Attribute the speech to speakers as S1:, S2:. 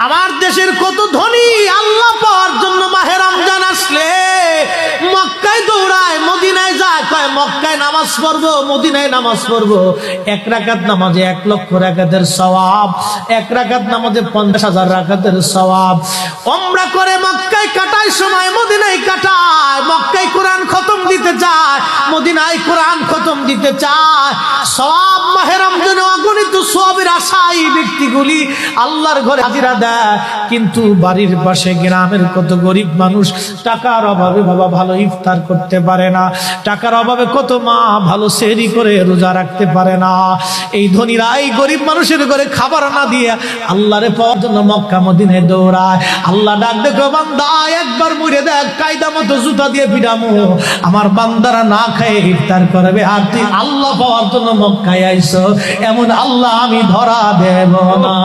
S1: আমার দেশের কত ধনী আল্লাহ পাওয়ার জন্য মাহে রমজান আসলে মক্কায় দৌড়ায়, মদিনায় যায়, কয় মক্কায় নামাজ পড়বো, মদিনায় নামাজ পড়বো। এক রাকাত নামাজে 1,00,000 রাকাতের সওয়াব, এক রাকাত নামাজে 50,000 রাকাতের সওয়াব। উমরা করে মক্কায় কাটায় সময় মদিনায় কাটায়, মক্কায় কোরআন খতম দিতে চায়, মদিনায় কোরআন খতম দিতে চায়। সওয়াব মাহে রমজানে অগণিত সওয়াবের আশায় ব্যক্তিগুলি আল্লাহর ঘরে হাজিরা দেয়, কিন্তু বাড়ির পাশে গ্রামের কত গরিব মানুষ টাকার অভাবে বাবা ভালো ইফতার করতে পারে না, টাকার অভাবে কত মা ভালো সেহরি করে রোজা রাখতে পারে না। এই ধনীরা এই গরিব মানুষের ঘরে খাবার না দিয়ে আল্লাহরে পাওয়ার জন্য মক্কা মদিনায় দৌড়ায়। আল্লাহ ডাক দেখো, বান্দা একবার মরে দেখ, কায়দা মতো জুতা দিয়ে পিটামো, আমার বান্দারা না খায় ইফতার করবে, আর তুই আল্লাহ পাওয়ার জন্য মক্কায় আইছো, এমন আল্লাহ আমি ধরা দেব না।